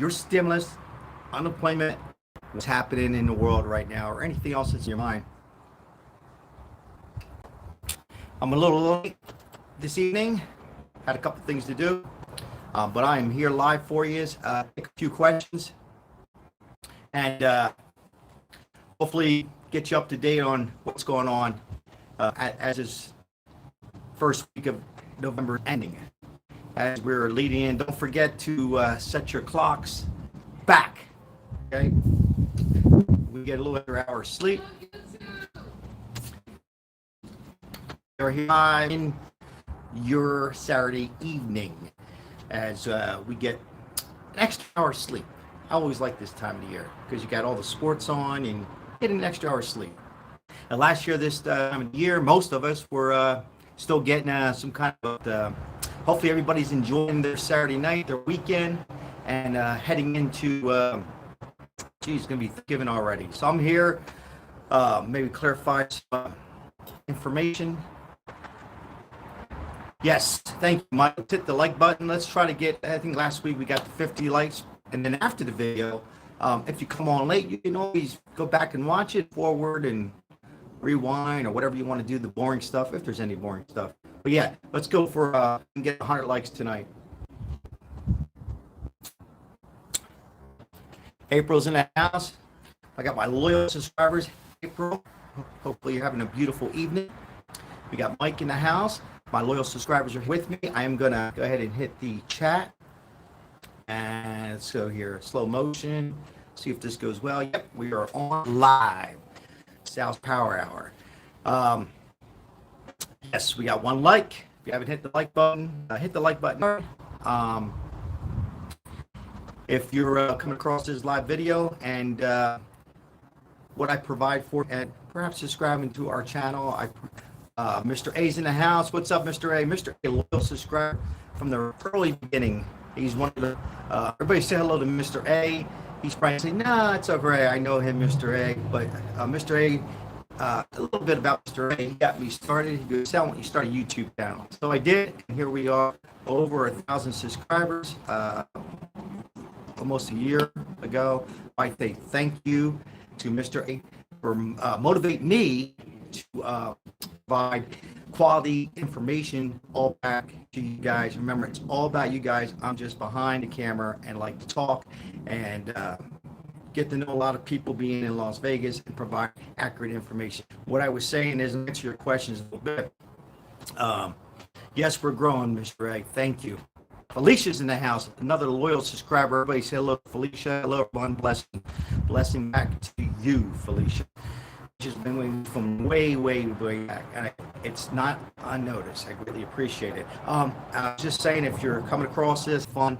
your stimulus, unemployment, what's happening in the world right now, or anything else that's in your mind. I'm a little late this evening. Had a couple things to do, but I am here live for you. Take a few questions, and hopefully get you up to date on what's going on as this first week of November ending. As we're leading in, don't forget to set your clocks back. Okay, we get a little extra hour of sleep. You're here in your Saturday evening as we get an extra hour of sleep. I always like this time of the year because you got all the sports on and get an extra hour of sleep. And last year, this time of the year, most of us were still getting some kind of, hopefully everybody's enjoying their Saturday night, their weekend, and heading into, geez, it's going to be Thanksgiving already. So I'm here, maybe clarify some information. Yes, thank you, Mike. Hit the like button. Let's try to get, I think last week we got to 50 likes. And then after the video, if you come on late, you can always go back and watch it, forward and rewind or whatever you want to do, the boring stuff, if there's any boring stuff. But yeah, let's go for get 100 likes tonight. April's in the house. I got my loyal subscribers. April, hopefully you're having a beautiful evening. We got Mike in the house. My loyal subscribers are with me. I am going to go ahead and hit the chat. And let's go here, slow motion. See if this goes well. Yep, we are on live. Sal's Power Hour. Yes, we got one like. If you haven't hit the like button, hit the like button. If you're coming across this live video and what I provide for, and perhaps subscribing to our channel, Mr. A's in the house. What's up, Mr. A? Mr. A, loyal subscriber from the early beginning. He's one of the, everybody say hello to Mr. A. He's probably saying, nah, it's okay. I know him, Mr. A. But Mr. A, a little bit about Mr. A. He got me started. He goes, Sal, why don't you start a YouTube channel? So I did, and here we are, over 1,000 subscribers, almost a year ago. I say thank you to Mr. A for motivating me to provide quality information all back to you guys. Remember, it's all about you guys. I'm just behind the camera and like to talk and get to know a lot of people being in Las Vegas and provide accurate information. What I was saying is, answer your questions a little bit. Yes, we're growing, Mr. A. Thank you. Felicia's in the house, another loyal subscriber. Everybody say hello, Felicia. Hello, everyone. Blessing back to you, Felicia. Just been waiting from way back, and it's not unnoticed. I really appreciate it. I was just saying, if you're coming across this, fun,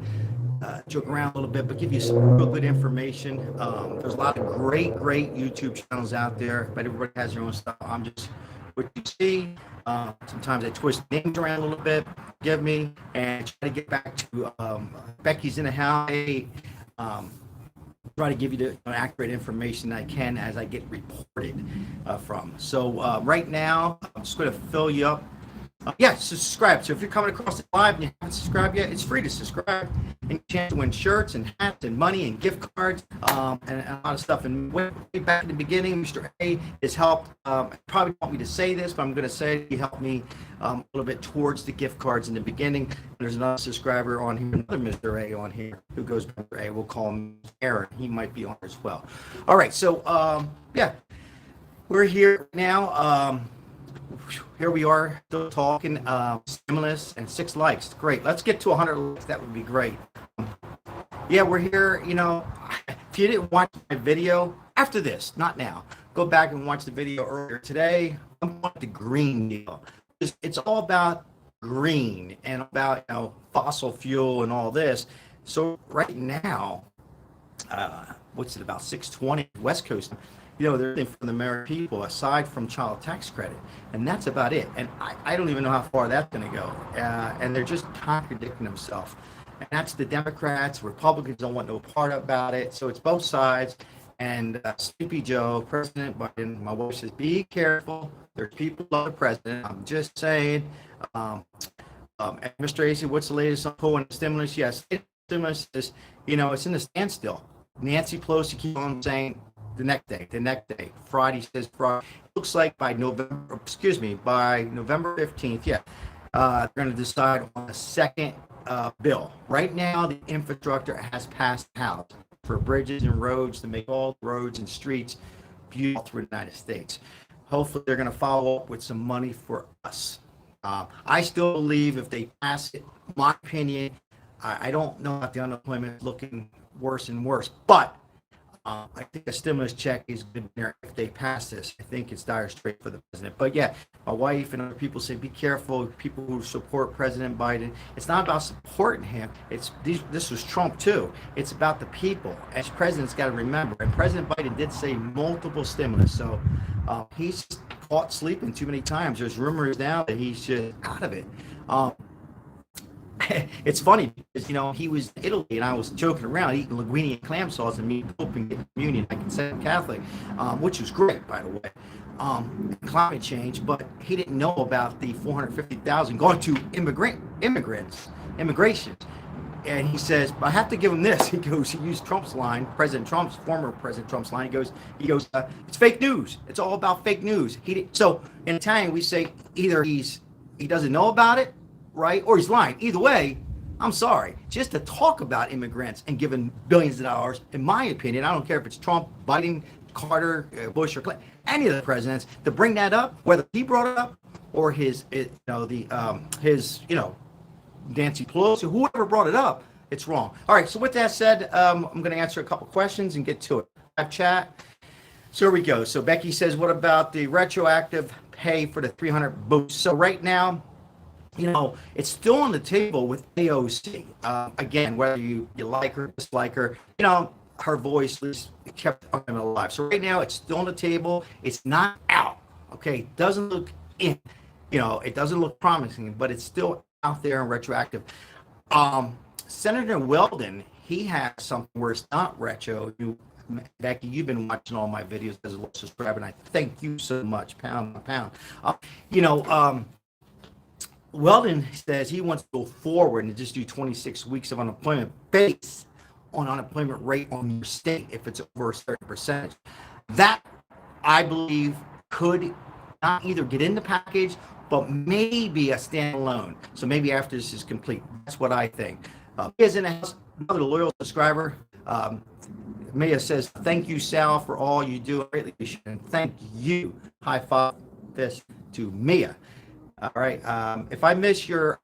joke around a little bit, but give you some real good information. There's a lot of great YouTube channels out there, but everybody has their own stuff. I'm just what you see. Sometimes I twist names around a little bit. Forgive me, and try to get back to Becky's in the house. Try to give you the accurate information I can as I get reported from. So right now, I'm just going to fill you up. Yeah, subscribe. So if you're coming across it live and you haven't subscribed yet, it's free to subscribe. And you chance to win shirts and hats and money and gift cards and a lot of stuff. And way back in the beginning, Mr. A has helped. Probably want me to say this, but I'm going to say he helped me a little bit towards the gift cards in the beginning. There's another subscriber on here, another Mr. A on here who goes by Mr. A. We'll call him Aaron. He might be on as well. All right, so yeah, we're here now. Here we are still talking stimulus and 6 likes. Great. Let's get to 100 likes. That would be great. Yeah, we're here. You know, if you didn't watch my video after this, not now, go back and watch the video earlier today. I'm on the green deal. It's all about green and about, you know, fossil fuel and all this. So right now, what's it, about 6:20 West Coast? You know, they're for the American people aside from child tax credit, and that's about it. And I don't even know how far that's going to go. And they're just contradicting themselves. And that's the Democrats. Republicans don't want no part about it. So it's both sides. And Sleepy Joe, President Biden, my wife says, be careful. There's people love the president. I'm just saying. And Mr. AC, what's the latest on pulling the stimulus? Yes, stimulus is, it's in a standstill. Nancy Pelosi keeps on saying the next day. Friday says Friday. It looks like by November 15th, they're going to decide on the second bill. Right now, the infrastructure has passed the House for bridges and roads to make all roads and streets beautiful through the United States. Hopefully, they're going to follow up with some money for us. I still believe if they pass it, my opinion, I don't know if the unemployment is looking worse and worse, but I think a stimulus check is good there if they pass this. I think it's dire straits for the president. But yeah, my wife and other people say be careful. People who support President Biden, it's not about supporting him. This was Trump too. It's about the people. As president's got to remember, and President Biden did say multiple stimulus, so he's caught sleeping too many times. There's rumors now that he's just out of it. It's funny because, he was in Italy and I was joking around eating linguine and clam sauce and me hoping to get communion. I can say I'm Catholic, which was great, by the way. Climate change, but he didn't know about the 450,000 going to immigration. And he says, I have to give him this. He used Trump's line, former President Trump's line. He goes, it's fake news. It's all about fake news. So in Italian, we say either he doesn't know about it, right? Or he's lying. Either way, I'm sorry. Just to talk about immigrants and giving billions of dollars, in my opinion, I don't care if it's Trump, Biden, Carter, Bush, or Clinton, any of the presidents, to bring that up, whether he brought it up or his Nancy Pelosi, whoever brought it up, it's wrong. All right. So with that said, I'm going to answer a couple questions and get to it. Live chat. So here we go. So Becky says, what about the retroactive pay for the 300 boosts? So right now, it's still on the table with AOC. Again, whether you like her, dislike her, her voice kept them alive. So right now, it's still on the table. It's not out. Okay, it doesn't look it doesn't look promising, but it's still out there and retroactive. Senator Weldon, he has something where it's not retro. Becky, you've been watching all my videos as a subscriber, and I thank you so much, pound by pound. Weldon says he wants to go forward and just do 26 weeks of unemployment based on unemployment rate on your state if it's over a certain percentage. That, I believe, could not either get in the package, but maybe a standalone. So maybe after this is complete. That's what I think. Mia's in the house, another loyal subscriber. Mia says, thank you, Sal, for all you do. I greatly appreciate it. And thank you. High five this to Mia. All right. If I miss your,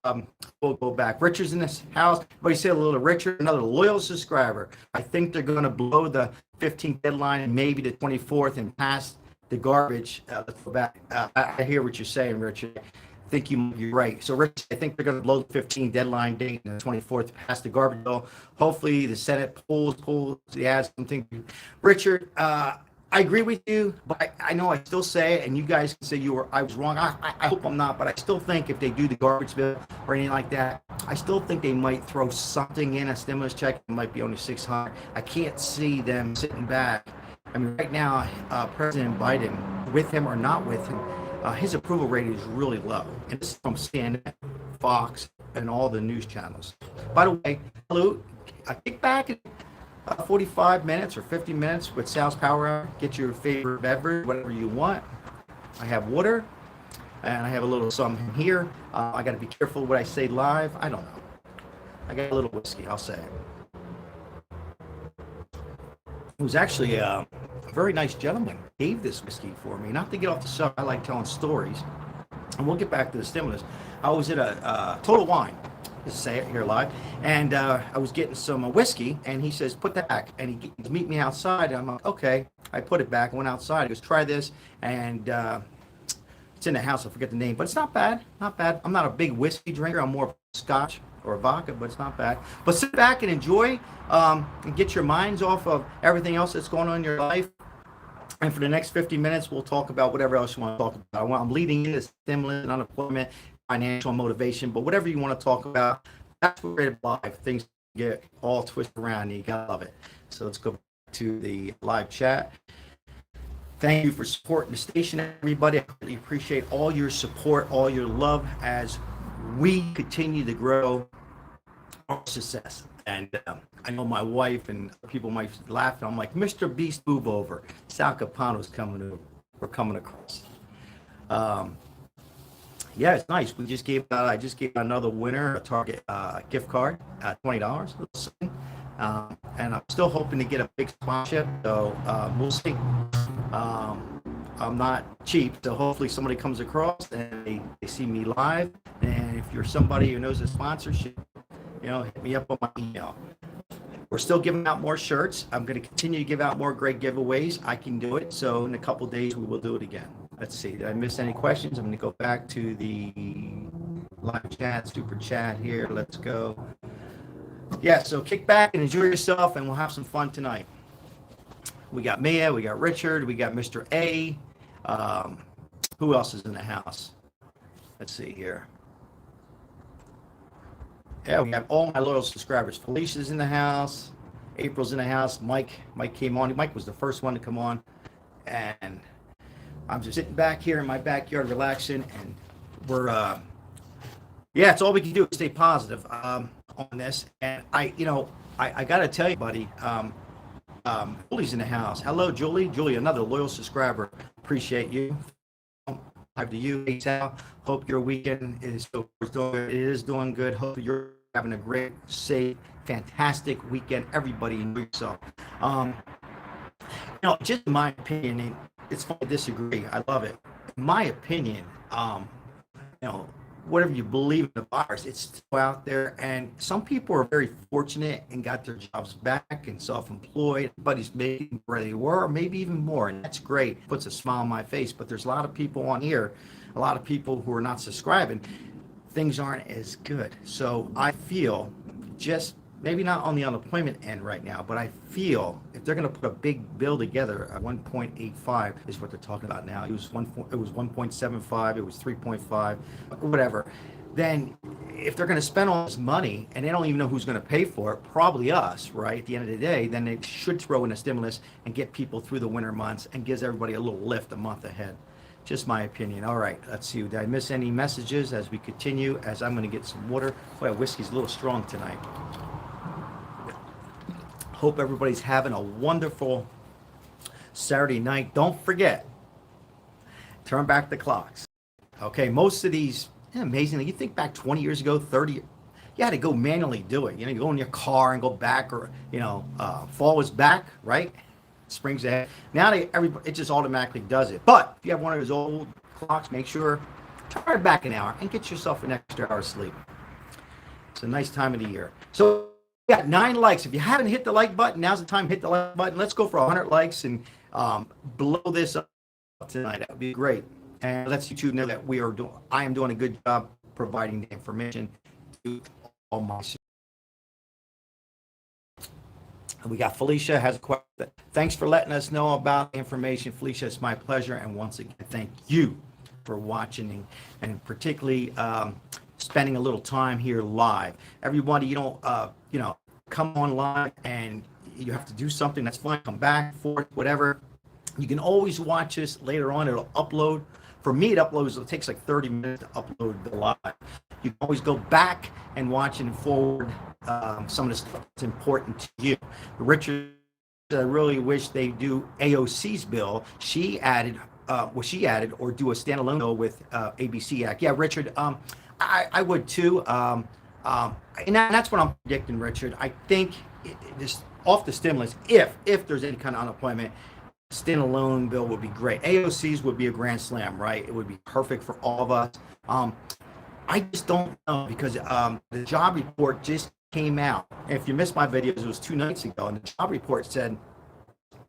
we'll go back. Richard's in this house. Everybody say a little Richard, another loyal subscriber. I think they're going to blow the 15th deadline and maybe the 24th and pass the garbage. Let's go back. I hear what you're saying, Richard. I think you're right. So, Rich, I think they're going to blow the 15th deadline date and the 24th pass the garbage bill. Hopefully, the Senate pulls the ads. Something. Richard, I agree with you, but I know I still say it, and you guys can say I was wrong. I hope I'm not, but I still think if they do the garbage bill or anything like that, I still think they might throw something in, a stimulus check. It might be only $600. I can't see them sitting back. I mean, right now, President Biden, with him or not with him, his approval rating is really low. And this is from CNN, Fox, and all the news channels. By the way, hello, kick back and 45 minutes or 50 minutes with Sal's Power Hour. Get your favorite beverage, whatever you want. I have water, and I have a little something here. I got to be careful what I say live. I don't know. I got a little whiskey, I'll say. It was actually a very nice gentleman gave this whiskey for me. Not to get off the subject, I like telling stories. And we'll get back to the stimulus. I was at a Total Wine. Just say it here live, and I was getting some whiskey, and he says, put that back, and he meet me outside, and I'm like, okay. I put it back, went outside, he goes, try this, and it's in the house, I forget the name, but it's not bad, I'm not a big whiskey drinker, I'm more scotch or vodka, but it's not bad. But sit back and enjoy, and get your minds off of everything else that's going on in your life, and for the next 50 minutes, we'll talk about whatever else you want to talk about. I'm leading into stimulus and unemployment, financial motivation, but whatever you want to talk about, that's great live. Things get all twisted around, and you gotta love it. So let's go back to the live chat. Thank you for supporting the station, everybody. I really appreciate all your support, all your love as we continue to grow our success. And I know my wife and people might laugh. I'm like, Mr. Beast, move over. Sal Capano's coming over. We're coming across. Yeah, it's nice. I just gave another winner a Target gift card, $20. And I'm still hoping to get a big sponsorship. So we'll see. I'm not cheap, so hopefully somebody comes across and they see me live. And if you're somebody who knows a sponsorship, hit me up on my email. We're still giving out more shirts. I'm going to continue to give out more great giveaways. I can do it. So in a couple days, we will do it again. Let's see. Did I miss any questions? I'm going to go back to the live chat, super chat here. Let's go. Yeah, so kick back and enjoy yourself, and we'll have some fun tonight. We got Mia, we got Richard, we got Mr. A. Who else is in the house? Let's see here. Yeah, we have all my loyal subscribers. Felicia's in the house. April's in the house. Mike came on. Mike was the first one to come on. And I'm just sitting back here in my backyard relaxing. And we're, it's all we can do is stay positive on this. And I got to tell you, buddy, Julie's in the house. Hello, Julie. Julie, another loyal subscriber. Appreciate you. Hi to you, hey, Sal. Hope your weekend is doing good. Hope you're having a great, safe, fantastic weekend. Everybody enjoy yourself. Just in my opinion, and it's fun to disagree. I love it. In my opinion, whatever you believe in the virus, it's still out there. And some people are very fortunate and got their jobs back and self-employed. Everybody's making where they were, or maybe even more. And that's great. It puts a smile on my face. But there's a lot of people on here, a lot of people who are not subscribing. Things aren't as good. So I feel, just maybe not on the unemployment end right now, but I feel if they're going to put a big bill together, 1.85 is what they're talking about now. It was 1.75, it was 3.5, whatever. Then if they're going to spend all this money and they don't even know who's going to pay for it, probably us, right? At the end of the day, then they should throw in a stimulus and get people through the winter months and gives everybody a little lift a month ahead. Just my opinion. All right, let's see. Did I miss any messages as we continue? As I'm going to get some water. Boy, whiskey's a little strong tonight. Hope everybody's having a wonderful Saturday night. Don't forget, turn back the clocks. Okay, most of these, amazingly, you think back 20 years ago, 30, you had to go manually do it. You go in your car and go back, or, fall was back, right? Springs ahead. Now it just automatically does it. But if you have one of those old clocks, make sure, turn it back an hour and get yourself an extra hour of sleep. It's a nice time of the year. So, we got 9 likes. If you haven't hit the like button, now's the time to hit the like button. Let's go for 100 likes and blow this up tonight. That would be great. And let's YouTube know that I am doing a good job providing the information to all my. We got Felicia has a question. Thanks for letting us know about the information, Felicia. It's my pleasure. And once again, thank you for watching and particularly spending a little time here live. Everybody, come on live and you have to do something, that's fine. Come back, forth, whatever. You can always watch this later on. It'll upload. For me, it takes like 30 minutes to upload the live. You can always go back and watch and forward some of the stuff that's important to you. Richard, I really wish they do AOC's bill. She added or do a standalone bill with ABC Act. Yeah, Richard, I would too. And that's what I'm predicting, Richard. I think this off the stimulus, if there's any kind of unemployment, standalone bill would be great. AOC's would be a grand slam, right? It would be perfect for all of us. I just don't know because the job report just came out. And if you missed my videos, it was 2 nights ago, and the job report said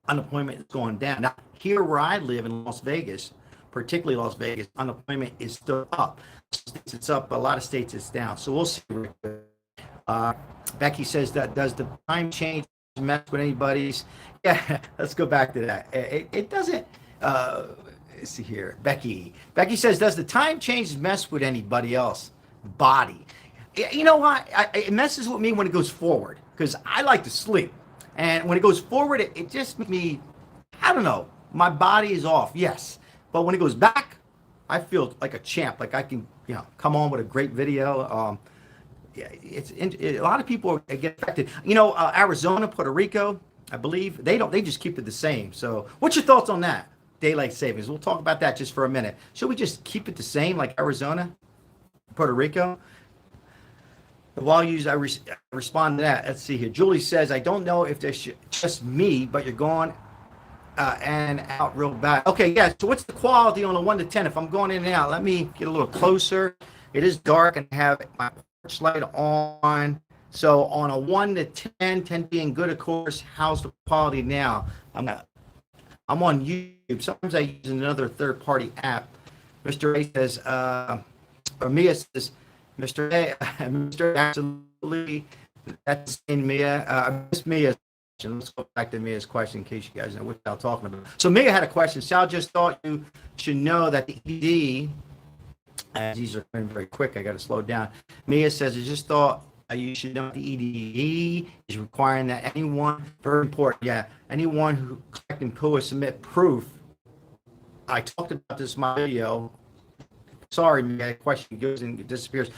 unemployment is going down. Now, here where I live in Las Vegas, particularly Las Vegas, unemployment is still up. It's up. A lot of states it's down. So we'll see. Becky says that does the time change mess with anybody's? Yeah, let's go back to that. It doesn't. Let's see here. Becky says, does the time change mess with anybody else? Body. You know what? It messes with me when it goes forward because I like to sleep. And when it goes forward, it just makes me, I don't know. My body is off, yes. But when it goes back, I feel like a champ. Like I can, come on with a great video. a lot of people get affected. You know, Arizona, Puerto Rico, I believe they just keep it the same. So what's your thoughts on that? Daylight savings. We'll talk about that just for a minute. Should we just keep it the same like Arizona, Puerto Rico? While I respond to that, let's see here. Julie says, I don't know if there's just me, but you're going and out real bad. Okay, yeah. So what's the quality on a 1 to 10? If I'm going in and out, let me get a little closer. It is dark and I have my porch light on. So on a 1 to 10, 10 being good, of course, how's the quality now? I'm on YouTube. Sometimes I use another third-party app. Mr. A says, or Mia says, Mr. A, Mr. Absolutely, that's in Mia. Miss Mia's question. Let's go back to Mia's question in case you guys know what I'm talking about. So Mia had a question. Sal just thought you should know that the ED, as these are coming very quick, I got to slow down. Mia says, I just thought you should know the EDE is requiring that anyone, very important, yeah, anyone who collecting PUA submit proof. I talked about this in my video. Sorry, Mia, question goes and disappears.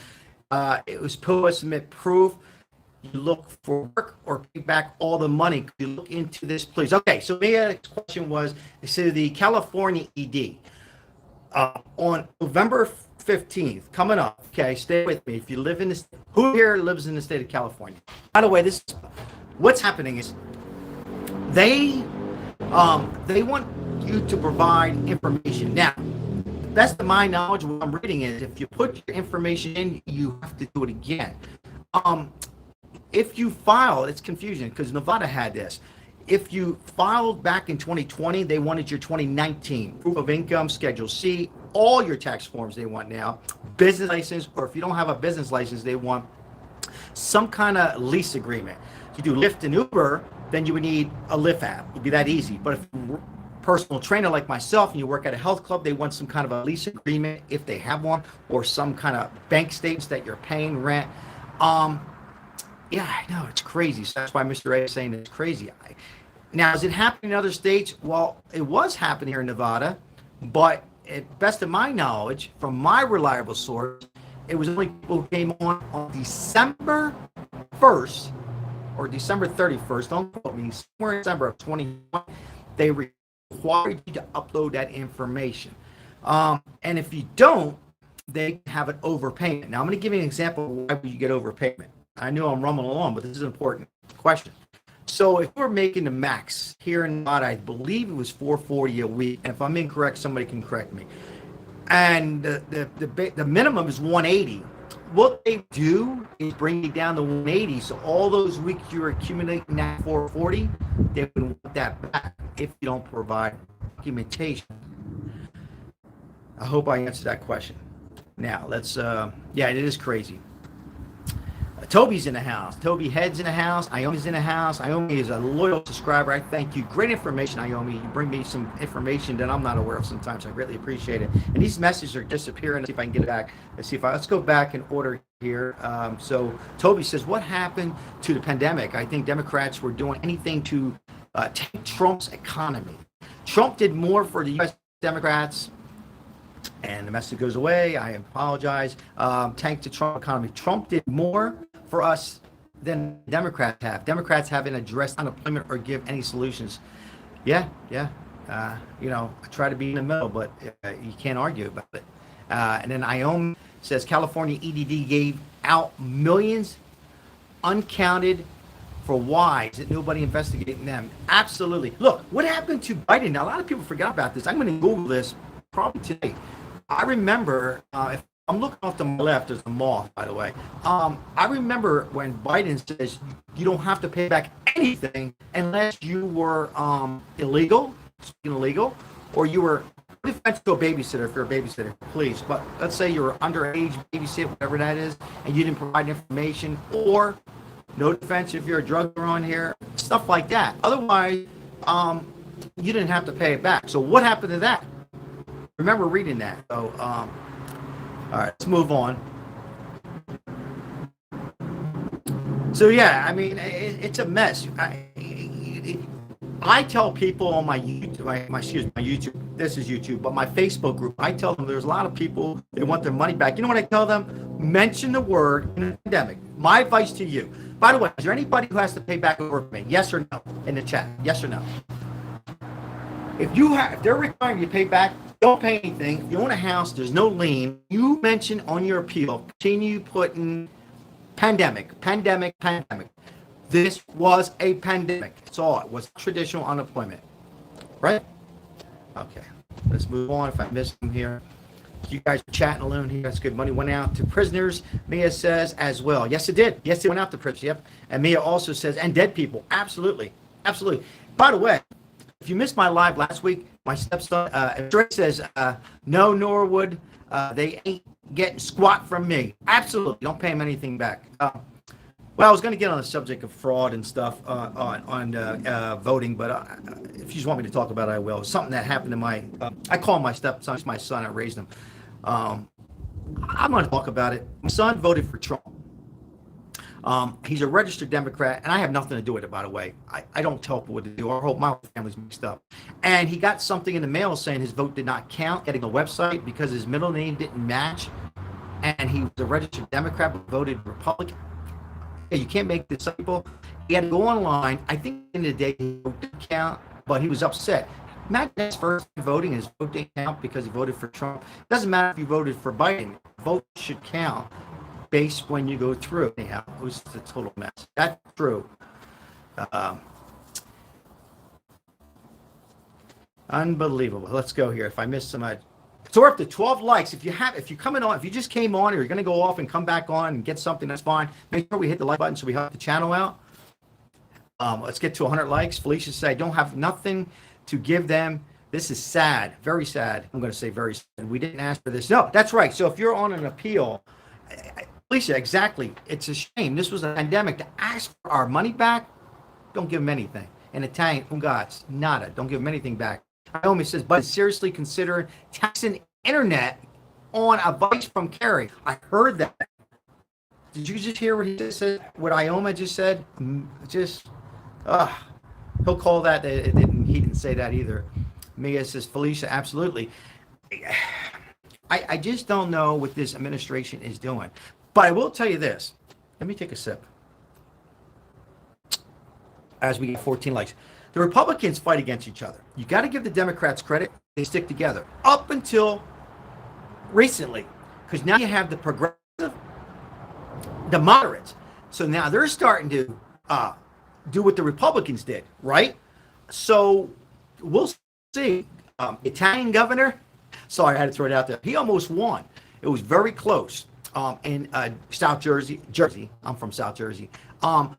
It was PUA submit proof. You look for work or pay back all the money. Could you look into this, please? Okay, so Mia's question was, it said the California ED on November 15th, coming up. Okay, stay with me. If you live in this, who here lives in the state of California? By the way, this what's happening is they want you to provide information. Now, best of my knowledge, what I'm reading is if you put your information in, you have to do it again. If you file, it's confusing because Nevada had this. If you filed back in 2020, they wanted your 2019 proof of income, Schedule C, all your tax forms they want now, business license, or if you don't have a business license, they want some kind of lease agreement. If you do Lyft and Uber, then you would need a Lyft app. It'd be that easy. But if you're a personal trainer like myself and you work at a health club, they want some kind of a lease agreement if they have one, or some kind of bank statements that you're paying rent. Yeah, I know, it's crazy. So that's why Mr. A is saying it's crazy. Now, is it happening in other states? Well, it was happening here in Nevada, but at best of my knowledge, from my reliable source, it was only people who came on December 1st or December 31st, don't quote me, somewhere in December of 2021, they required you to upload that information. And if you don't, they have an overpayment. Now, I'm going to give you an example of why you get overpayment. I know I'm rumbling along, but this is an important question. So if we're making the max here in Nevada, I believe it was $440 a week. And if I'm incorrect, somebody can correct me. And the minimum is $180. What they do is bring you down to $180. So all those weeks you're accumulating that $440, they would want that back if you don't provide documentation. I hope I answered that question. Now let's, yeah, it is crazy. Toby's in the house. Toby Head's in the house. Iomi's in the house. Iomi is a loyal subscriber. I thank you. Great information, Iomi. You bring me some information that I'm not aware of sometimes. I greatly appreciate it. And these messages are disappearing. Let's see if I can get it back. Let's go back in order here. So Toby says, what happened to the pandemic? I think Democrats were doing anything to tank Trump's economy. Trump did more for the U.S. Democrats. And the message goes away. I apologize. Tank the Trump economy. Trump did more for us than Democrats have. Democrats haven't addressed unemployment or give any solutions. Yeah. You know, I try to be in the middle, but you can't argue about it. And then Iome says California EDD gave out millions uncounted for why. Is it nobody investigating them? Absolutely. Look, what happened to Biden? Now, a lot of people forgot about this. I'm going to Google this probably today. I remember, if I'm looking off to my left, there's a moth, by the way. I remember when Biden says you don't have to pay back anything unless you were illegal, or you were no defense to a babysitter if you're a babysitter, please. But let's say you were underage babysit, whatever that is, and you didn't provide information, or no defense if you're a drug dealer on here, stuff like that. Otherwise, you didn't have to pay it back. So what happened to that? Remember reading that. So, all right, let's move on. So, yeah, I mean, it's a mess. I tell people on my YouTube, my YouTube, this is YouTube, but my Facebook group, I tell them there's a lot of people, they want their money back. You know what I tell them? Mention the word pandemic. My advice to you. By the way, is there anybody who has to pay back over me? Yes or no? In the chat. Yes or no? If they're requiring you to pay back, don't pay anything. If you own a house, there's no lien. You mention on your appeal, continue putting pandemic. This was a pandemic. That's all. It was traditional unemployment. Right? Okay. Let's move on. If I missed them here. You guys are chatting alone here. That's good. Money went out to prisoners. Mia says as well. Yes, it did. Yes, it went out to prisoners. Yep. And Mia also says, and dead people. Absolutely. Absolutely. By the way, if you missed my live last week, my stepson, Drake says, no, Norwood, they ain't getting squat from me. Absolutely. Don't pay him anything back. Well, I was going to get on the subject of fraud and stuff on voting, but if you just want me to talk about it, I will. It's something that happened to I call him my stepson. He's my son. I raised him. I'm going to talk about it. My son voted for Trump. He's a registered Democrat, and I have nothing to do with it, by the way. I don't tell people what to do. Our whole my family's mixed up. And he got something in the mail saying his vote did not count, getting a website because his middle name didn't match. And he was a registered Democrat but voted Republican. You can't make this simple. He had to go online. I think in the day he didn't count, but he was upset. Imagine his first voting, his vote didn't count because he voted for Trump. It doesn't matter if you voted for Biden. Vote should count based when you go through. Anyhow, it was a total mess. That's true. Unbelievable. Let's go here. If I missed some, so we're up to 12 likes. If you coming on, if you just came on, or you're going to go off and come back on and get something, that's fine. Make sure we hit the like button so we help the channel out. Let's get to 100 likes. Felicia said, I don't have nothing to give them. This is sad, very sad. I'm going to say very sad. We didn't ask for this. No, that's right. So if you're on an appeal, Felicia, exactly. It's a shame. This was a pandemic. To ask for our money back, don't give them anything. In Italian, un gats, nada. Don't give them anything back. Naomi says, but seriously consider taxing internet on advice from Kerry. I heard that. Did you just hear what he just said? What Ioma just said? He'll call that. He didn't say that either. Mia says, Felicia, absolutely. I just don't know what this administration is doing. But I will tell you this. Let me take a sip. As we get 14 likes. The Republicans fight against each other. You got to give the Democrats credit. They stick together up until recently, because now you have the progressive, the moderates. So now they're starting to do what the Republicans did, right? So we'll see. Italian governor, sorry, I had to throw it out there. He almost won. It was very close in South Jersey. I'm from South Jersey.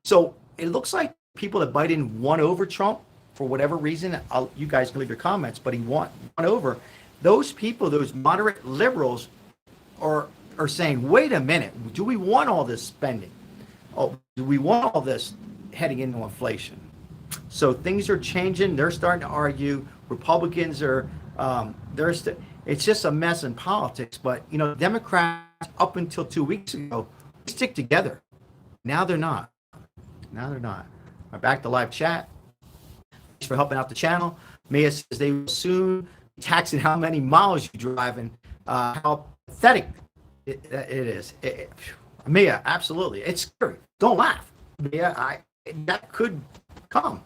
So it looks like people that Biden won over Trump for whatever reason. You guys can leave your comments, but he won over. Those people, those moderate liberals, are saying, wait a minute, do we want all this spending? Oh, do we want all this heading into inflation? So things are changing. They're starting to argue. Republicans are, it's just a mess in politics. But, Democrats up until 2 weeks ago stick together. Now they're not. Back to live chat. Thanks for helping out the channel. Mia says they will soon be taxing how many miles you drive and how pathetic it is. Mia, absolutely. It's scary. Don't laugh. Mia, that could come.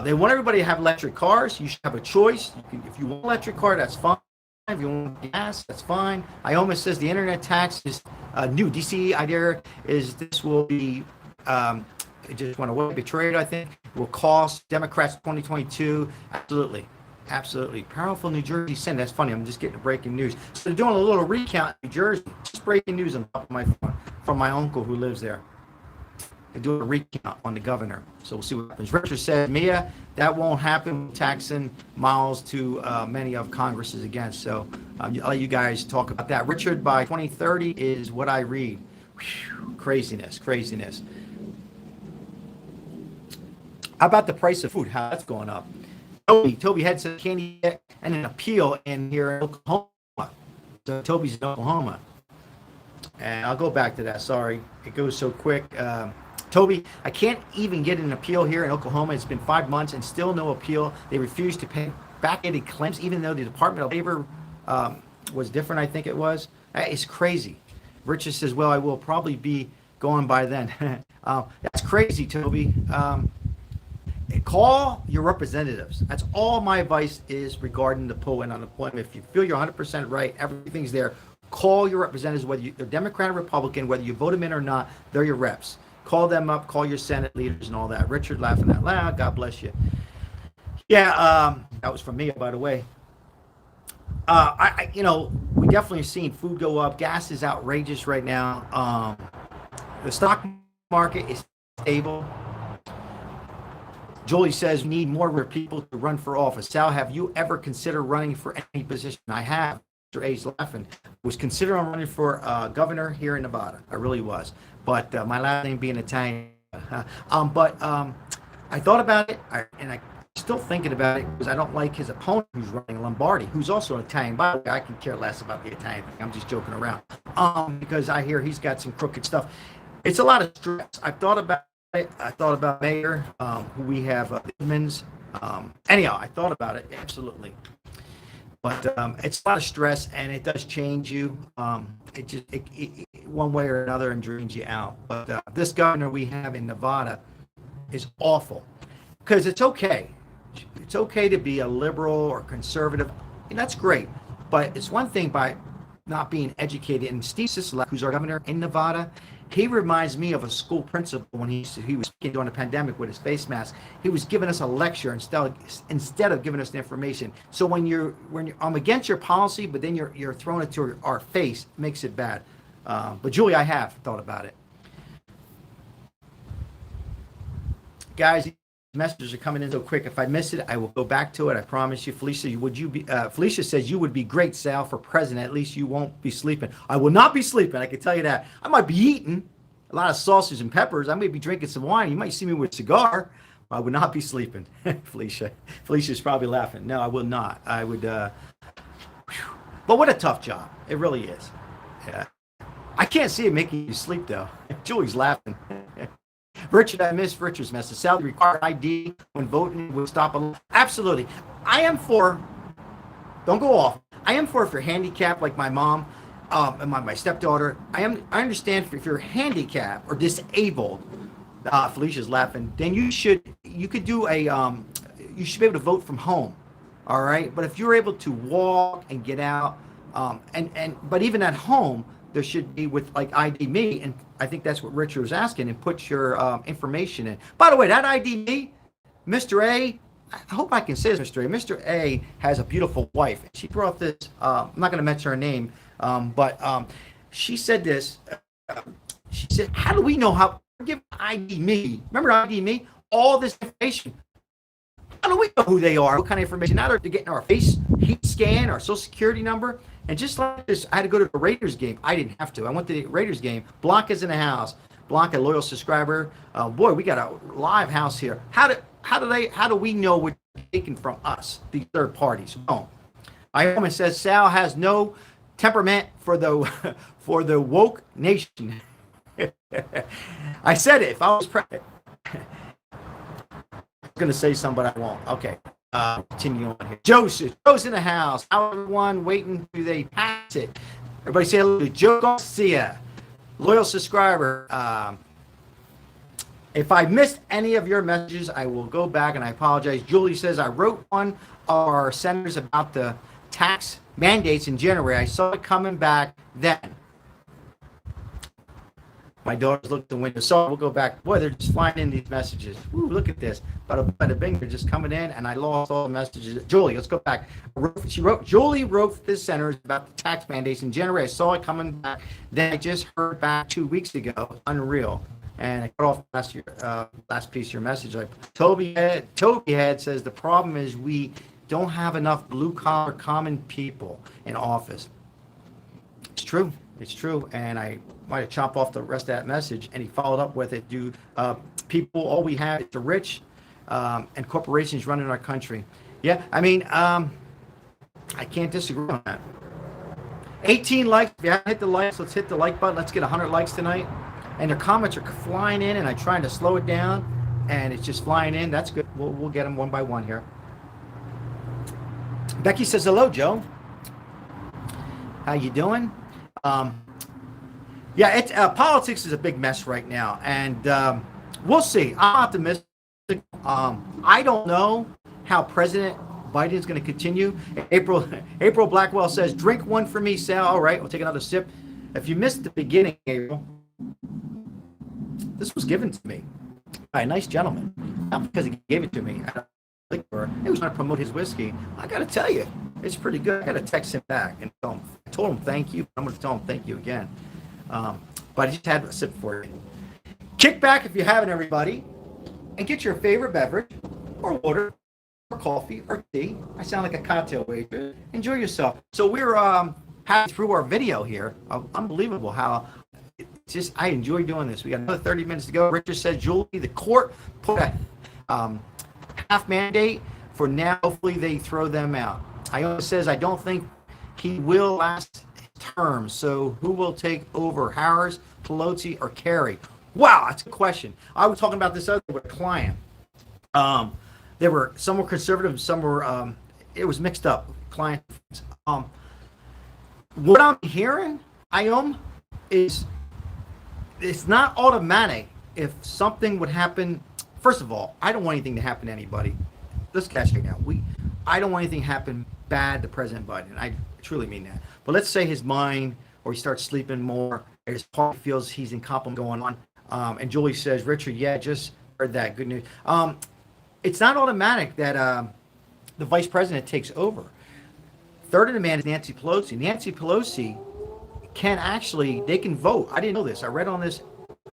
They want everybody to have electric cars. You should have a choice. If you want an electric car, that's fine. If you want gas, that's fine. Ioma says the internet tax is new. DC idea is this will be, it just went away, betrayed, I think. It will cost Democrats 2022. Absolutely. Powerful New Jersey Senate. That's funny. I'm just getting breaking news. So they're doing a little recount in New Jersey. Just breaking news on top of my phone from my uncle who lives there. They're doing a recount on the governor. So we'll see what happens. Richard said, Mia, that won't happen, taxing miles to many of Congress's against. So I'll let you guys talk about that. Richard, by 2030 is what I read. Whew, craziness. How about the price of food? How that's going up? Toby had said candy and an appeal in here in Oklahoma. So Toby's in Oklahoma. And I'll go back to that. Sorry. It goes so quick. Toby, I can't even get an appeal here in Oklahoma. It's been 5 months and still no appeal. They refuse to pay backdated claims, even though the Department of Labor was different, I think it was. It's crazy. Richard says, well, I will probably be gone by then. That's crazy, Toby. Call your representatives. That's all my advice is regarding the pull in unemployment. If you feel you're 100% right, everything's there, call your representatives, whether you're Democrat or Republican, whether you vote them in or not, they're your reps. Call them up, call your Senate leaders and all that. Richard laughing out loud, God bless you. Yeah, that was from me, by the way. We definitely seen food go up. Gas is outrageous right now. The stock market is stable. Julie says we need more people to run for office. Sal, have you ever considered running for any position? I have. Mr. A's laughing. Was considering running for governor here in Nevada. I really was. But my last name being Italian. I thought about it, and I'm still thinking about it because I don't like his opponent who's running, Lombardi, who's also an Italian. By the way, I can care less about the Italian thing. I'm just joking around. Because I hear he's got some crooked stuff. It's a lot of stress. I've thought about it. I thought about Mayor, who we have, Edmonds. Anyhow, I thought about it, absolutely. But it's a lot of stress, and it does change you. It just one way or another and drains you out. But this governor we have in Nevada is awful because it's okay. It's okay to be a liberal or conservative, and that's great. But it's one thing by not being educated. And Steve Sisolak, who's our governor in Nevada, he reminds me of a school principal when he was speaking during the pandemic with his face mask. He was giving us a lecture instead of giving us the information. So when I'm against your policy, but then you're throwing it to our face, it makes it bad. But Julie, I have thought about it. Guys, messages are coming in so quick. If I miss it, I will go back to it. I promise you. Felicia says you would be great, Sal, for president. At least you won't be sleeping. I will not be sleeping. I can tell you that. I might be eating a lot of sausage and peppers. I may be drinking some wine. You might see me with a cigar. I would not be sleeping. Felicia's probably laughing. No, I will not. I would. But what a tough job. It really is. Yeah. I can't see it making you sleep though. Julie's laughing. Richard, I missed Richard's message. Sal, required ID when voting would stop. Absolutely. I am for, don't go off. I am for if you're handicapped like my mom and my stepdaughter. I understand if you're handicapped or disabled, Felicia's laughing, then you should be able to vote from home. All right. But if you're able to walk and get out, but even at home, there should be with like ID me, and I think that's what Richard was asking, and put your information in. By the way, that ID me, Mr. A, I hope I can say this, Mr. A. Mr. A has a beautiful wife. She brought this, I'm not going to mention her name, but she said this. She said, how do we know how to give ID me? Remember ID me? All this information. How do we know who they are? What kind of information? Now they're getting our face, heat scan, our social security number. And just like this, I had to go to the Raiders game. I didn't have to. I went to the Raiders game. Blanca's in the house. Blanca, loyal subscriber. Boy, we got a live house here. How do we know what's taken from us, these third parties? Oh. Ioma says Sal has no temperament for the woke nation. I said it. If I was president, I was going to say something, but I won't. Okay. Continue on here. Joe's in the house. How everyone waiting? Do they pass it? Everybody say hello to Joe Garcia, loyal subscriber. If I missed any of your messages, I will go back and I apologize. Julie says I wrote one of our senators about the tax mandates in January. I saw it coming back then. My daughters looked at the window, so we'll go back. Boy, they're just flying in these messages. Ooh, look at this. Bada bing, they're just coming in, and I lost all the messages. Julie, let's go back. Julie wrote this senators about the tax mandates in January. I saw it coming back. Then I just heard back 2 weeks ago. Unreal. And I cut off last piece of your message. Like Toby Head says the problem is we don't have enough blue collar common people in office. It's true. It's true. And I might have chopped off the rest of that message, and he followed up with it. People, all we have is the rich and corporations running our country. Yeah, I mean, I can't disagree on that. 18 likes. If you haven't hit the likes, let's hit the like button. Let's get 100 likes tonight. and their comments are flying in, and I'm trying to slow it down, and it's just flying in. That's good. We'll get them one by one here. Becky says, hello, Joe. How you doing? Yeah, politics is a big mess right now, and we'll see. I'm optimistic. I don't know how President Biden is going to continue. April Blackwell says, drink one for me, Sal. All right, we'll take another sip. If you missed the beginning, April, this was given to me by a nice gentleman. Not because he gave it to me. He was trying to promote his whiskey. I got to tell you, it's pretty good. I got to text him back and tell him. I told him thank you. I'm going to tell him thank you again. But I just had a sip for you. Kick back if you haven't, everybody, and get your favorite beverage, or water, or coffee, or tea. I sound like a cocktail waiter. Enjoy yourself. So we're halfway through our video here. Unbelievable how it's just, I enjoy doing this. We got another 30 minutes to go. Richard said, Julie, the court put a half mandate for now. Hopefully they throw them out. Iona says, I don't think he will last term. So who will take over, Harris, Pelosi, or Kerry? Wow, that's a question. I was talking about this other with a client. There were some were conservative, some were it was mixed up. Client. What I'm hearing, is it's not automatic. If something would happen, first of all, I don't want anything to happen to anybody. Let's catch it now. I don't want anything to happen bad to President Biden. I truly mean that. But let's say his mind, or he starts sleeping more, or his heart feels he's incompetent going on. And Julie says, Richard, yeah, just heard that. Good news. It's not automatic that the vice president takes over. Third in command is Nancy Pelosi. Nancy Pelosi can actually, they can vote. I didn't know this. I read on this,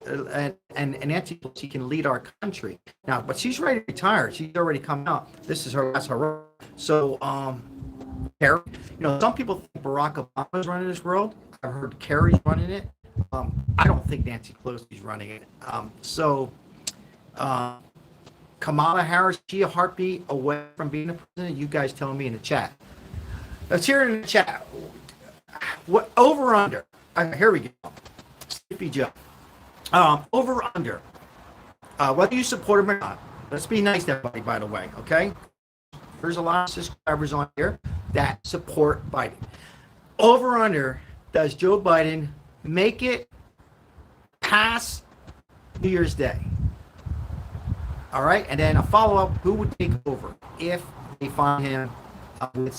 and Nancy Pelosi can lead our country now, but she's ready to retire. She's already come out. This is her last hurrah. So, Kerry, some people think Barack Obama's running this world. I've heard Kerry's running it. I don't think Nancy Pelosi's running it. Kamala Harris, she a heartbeat away from being the president? You guys tell me in the chat. Let's hear it in the chat. What over under? Here we go. Sleepy Joe. Over under. Whether you support him or not. Let's be nice to everybody, by the way. Okay. There's a lot of subscribers on here that support Biden. Over under. Does Joe Biden make it past New Year's Day? All right, and then a follow-up, who would take over if they find him with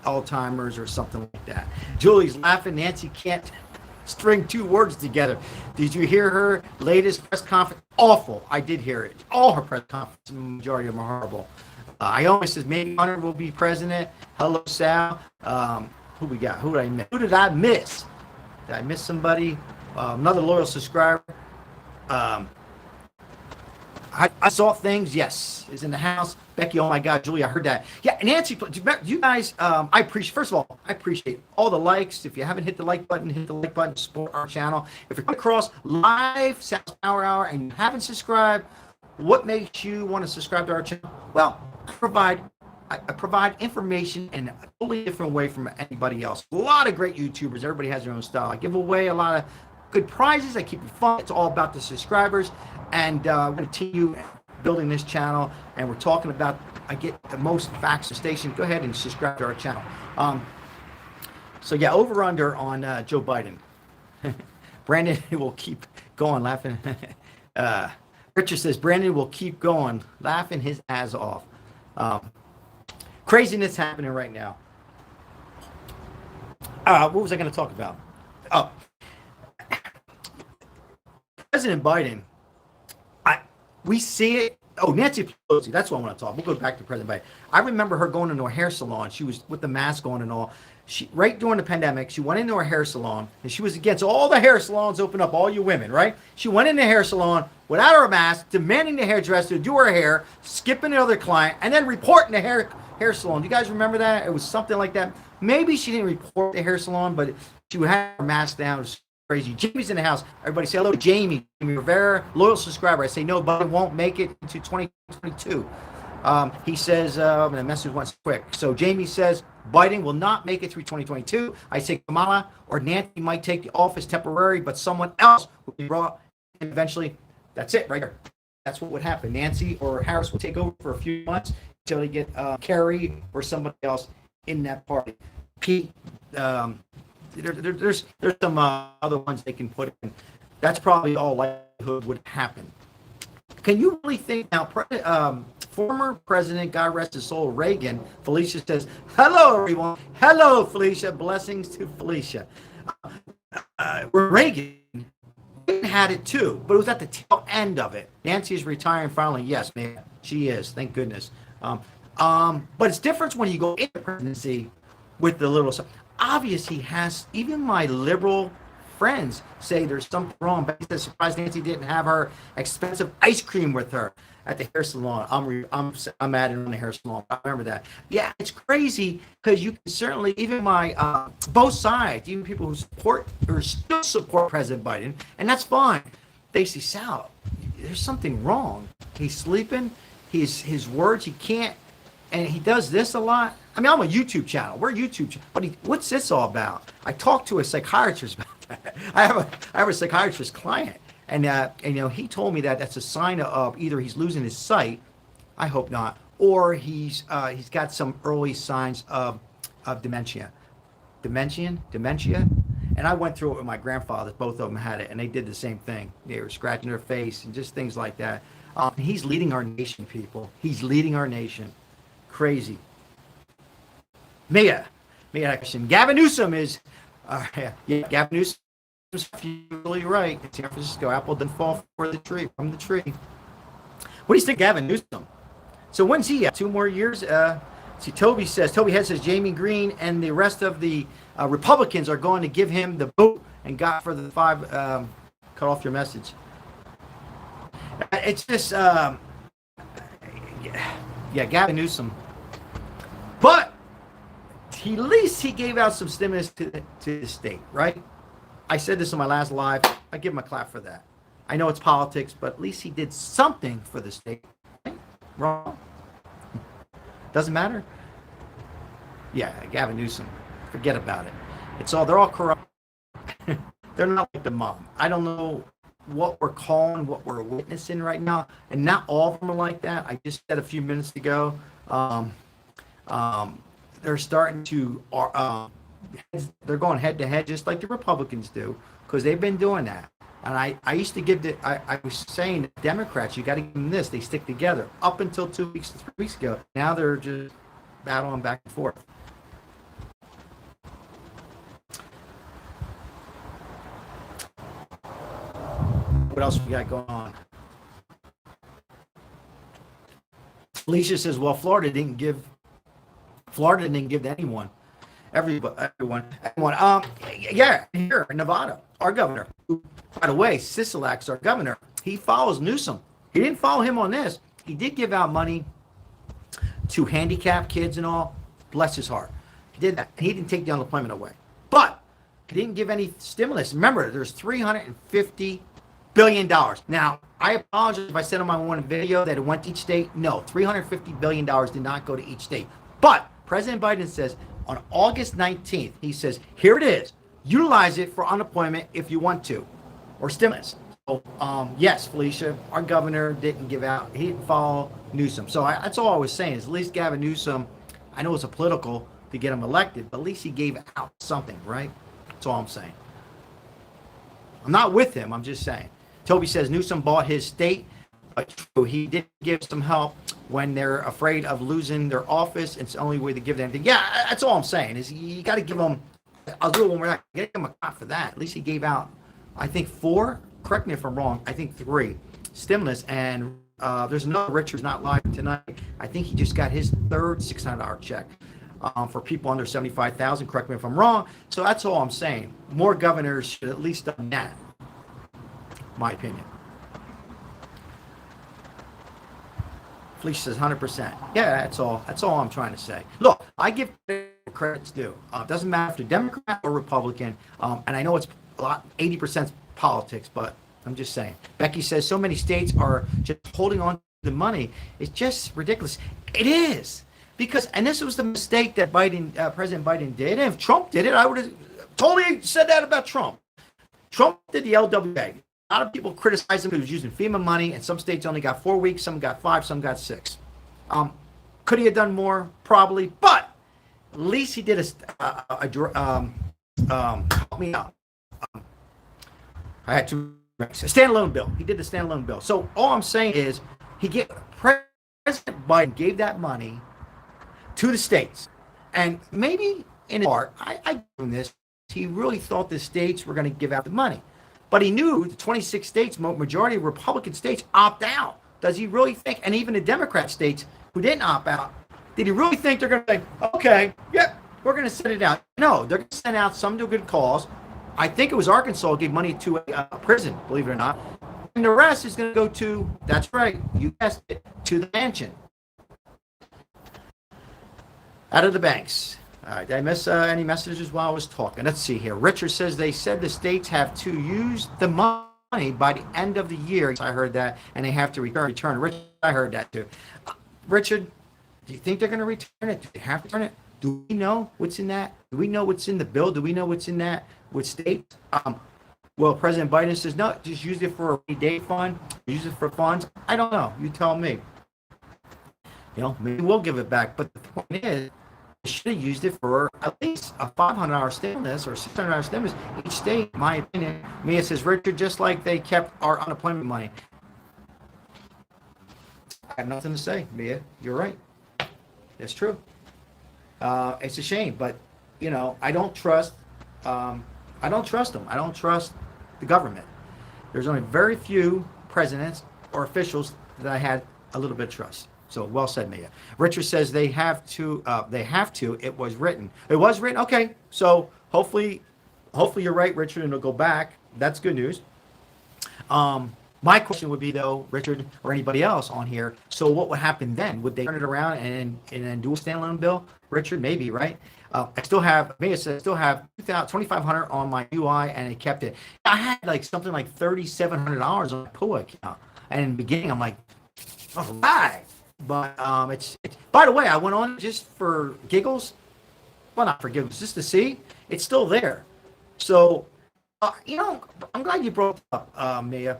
Alzheimer's or something like that? Julie's laughing. Nancy can't string two words together. Did you hear her latest press conference? Awful. I did hear it. All her press conferences, the majority of them are horrible. Ioma says, maybe Hunter will be president. Hello, Sal. Who we got? Who did I miss? Who did I miss? Did I miss somebody? Another loyal subscriber. I saw things. Yes, is in the house. Becky, oh my God, Julie, I heard that. Yeah, Nancy, you guys, I appreciate. First of all, I appreciate all the likes. If you haven't hit the like button, hit the like button. Support our channel. If you're coming across live Sal's Power Hour and you haven't subscribed, what makes you want to subscribe to our channel? Well, I provide information in a totally different way from anybody else. A lot of great YouTubers. Everybody has their own style. I give away a lot of good prizes. I keep it fun. It's all about the subscribers. And we're going to continue building this channel. And we're talking about, I get the most facts to station. Go ahead and subscribe to our channel. So yeah, over under on Joe Biden. Brandon will keep going laughing. Richard says, Brandon will keep going laughing his ass off. Craziness happening right now. What was I going to talk about? Oh, President Biden. We see it. Oh, Nancy Pelosi. That's what I want to talk. We'll go back to President Biden. I remember her going into a hair salon. She was with the mask on and all. Right during the pandemic, she went into a hair salon, and she was against all the hair salons open up, all you women, right? She went in the hair salon without her mask, demanding the hairdresser to do her hair, skipping the other client, and then reporting the hair salon. Do you guys remember that? It was something like that. Maybe she didn't report the hair salon, but she would have her mask down. It was crazy. Jamie's in the house. Everybody say hello to Jamie. Jamie Rivera, loyal subscriber. I say no, but won't make it into 2022. He says, and the message went quick. So Jamie says, Biden will not make it through 2022. I say Kamala or Nancy might take the office temporary, but someone else will be brought and eventually, that's it right there. That's what would happen. Nancy or Harris would take over for a few months until they get Kerry or somebody else in that party. Pete, there's some other ones they can put in. That's probably all likelihood would happen. Can you really think now? Former President, God rest his soul, Reagan, Felicia says, hello, everyone. Hello, Felicia. Blessings to Felicia. Reagan had it too, but it was at the tail end of it. Nancy is retiring finally. Yes, man, she is. Thank goodness. But it's different when you go into the presidency with the little stuff. Obviously, has even my liberal friends say there's something wrong. But he's surprised Nancy didn't have her expensive ice cream with her at the hair salon. I'm adding on the hair salon. I remember that. Yeah, it's crazy because you can certainly, even my both sides, even people who support or still support President Biden, and that's fine. They say, Sal, there's something wrong. He's sleeping. His words, he can't, and he does this a lot. I mean, I'm a YouTube channel. We're a YouTube channel. But what's this all about? I talked to a psychiatrist about that. I have a psychiatrist client. And he told me that that's a sign of either he's losing his sight, I hope not, or he's got some early signs of dementia. Dementia? And I went through it with my grandfather. Both of them had it, and they did the same thing. They were scratching their face and just things like that. He's leading our nation, people. He's leading our nation. Crazy. Mia question. Gavin Newsom is, Gavin Newsom. Absolutely right. In San Francisco, apple didn't fall from the tree. What do you think, Gavin Newsom? So when's he at? 2 more years? Toby Head says Jamie Green and the rest of the Republicans are going to give him the vote and got for the 5. Cut off your message. It's just, Gavin Newsom. But at least he gave out some stimulus to the state, right? I said this in my last live. I give him a clap for that. I know it's politics, but at least he did something for the state. Right? Wrong? Doesn't matter? Yeah, Gavin Newsom. Forget about it. They're all corrupt. They're not like the mob. I don't know what we're calling, what we're witnessing right now, and not all of them are like that. I just said a few minutes ago, they're starting to, they're going head to head just like the Republicans do, because they've been doing that. And I used to give I was saying the Democrats, you got to give them this. They stick together up until 3 weeks ago. Now they're just battling back and forth. What else we got going on? Felicia says, well, Florida didn't give to anyone. Everyone. Yeah, here in Nevada, our governor. By the way, Sisolak's our governor. He follows Newsom. He didn't follow him on this. He did give out money to handicapped kids and all. Bless his heart. He did that. He didn't take the unemployment away. But he didn't give any stimulus. Remember, there's $350 billion. Now, I apologize if I said on my one video that it went to each state. No, $350 billion did not go to each state. But President Biden says on August 19th, he says, here it is. Utilize it for unemployment if you want to, or stimulus. So, yes, Felicia, our governor didn't give out. He didn't follow Newsom. So that's all I was saying is at least Gavin Newsom, I know it's a political to get him elected, but at least he gave out something, right? That's all I'm saying. I'm not with him. I'm just saying. Toby says Newsom bought his state. True, he did give some help when they're afraid of losing their office. It's the only way to give them anything. Yeah, that's all I'm saying is you got to give them. I'll do it when we're not getting him a clap for that. At least he gave out, I think 4. Correct me if I'm wrong. I think 3 stimulus, and there's another Richard's not live tonight. I think he just got his 3rd $600 check for people under 75,000. Correct me if I'm wrong. So that's all I'm saying. More governors should at least done that. My opinion. Felicia says 100%. Yeah, that's all. That's all I'm trying to say. Look, I give credits due. Doesn't matter if they're Democrat or Republican. And I know it's a lot, 80% politics, but I'm just saying. Becky says so many states are just holding on to the money. It's just ridiculous. It is. Because, and this was the mistake that President Biden did. And if Trump did it, I would have totally said that about Trump. Trump did the LWA. A lot of people criticized him because he was using FEMA money, and some states only got 4 weeks, some got 5, some got 6. Could he have done more? Probably, but at least he did help me out. I had to a standalone bill. He did the standalone bill. So all I'm saying is, President Biden gave that money to the states, and maybe in part, I give him this. He really thought the states were going to give out the money, but he knew the 26 states, majority of Republican states, opt out. Does he really think? And even the Democrat states who didn't opt out, did he really think they're going to say, okay, yep, we're going to send it out? No, they're going to send out some to a good cause. I think it was Arkansas gave money to a prison, believe it or not. And the rest is going to go to, that's right, you guessed it, to the mansion. Out of the banks. All right, did I miss any messages while I was talking? Let's see here. Richard says they said the states have to use the money by the end of the year. I heard that, and they have to return. Richard, I heard that too. Richard, do you think they're going to return it? Do they have to return it? Do we know what's in that? Do we know what's in the bill? Do we know what's in that with states? Well, President Biden says, no, just use it for a rainy day fund. Use it for funds. I don't know. You tell me. You know, maybe we'll give it back. But the point is, they should have used it for at least a $500 stimulus or $600 stimulus each state, in my opinion. Mia says, Richard, just like they kept our unemployment money. I have nothing to say, Mia. You're right. That's true. It's a shame, but, you know, I don't trust them. I don't trust the government. There's only very few presidents or officials that I had a little bit of trust. So well said, Mia. Richard says they have to. It was written. It was written. Okay. So hopefully you're right, Richard, and it'll go back. That's good news. My question would be though, Richard or anybody else on here. So what would happen then? Would they turn it around and then do a standalone bill? Richard, maybe, right? I still have. Mia says I still have $2,500 on my UI, and it kept it. I had like something like $3,700 on my PUA account, and in the beginning I'm like, all right. But it's by the way, I went on just for giggles. Well, not for giggles, just to see. It's still there. So, you know, I'm glad you brought it up, Mia.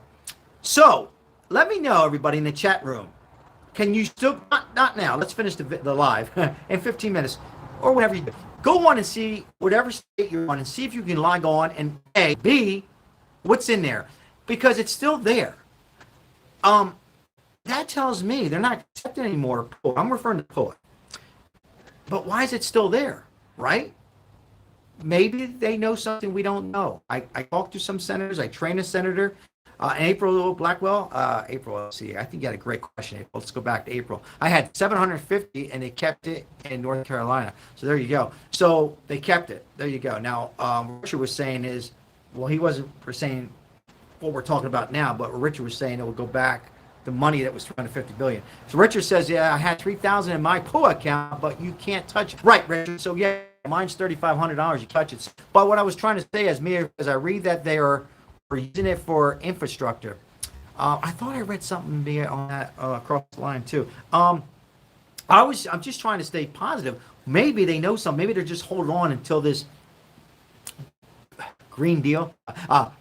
So, let me know, everybody in the chat room. Can you still, not now, let's finish the live in 15 minutes or whatever you do. Go on and see whatever state you're on and see if you can log on and A, B, what's in there. Because it's still there. That tells me they're not accepting anymore. I'm referring to PUA. But why is it still there, right? Maybe they know something we don't know. I talked to some senators. I trained a senator. April Blackwell. April, let's see. I think you had a great question, April. Let's go back to April. I had 750, and they kept it in North Carolina. So there you go. So they kept it. There you go. Now, what Richard was saying is, well, he wasn't saying what we're talking about now, but Richard was saying it will go back. The money that was $250 billion. So Richard says, yeah, I had $3,000 in my PUA account, but you can't touch it. Right, Richard. So yeah, mine's $3,500. You touch it. But what I was trying to say is, Mia, as I read that they are using it for infrastructure. I thought I read something, Mia, on that across the line too. I'm just trying to stay positive. Maybe they know something. Maybe they're just holding on until this Green Deal,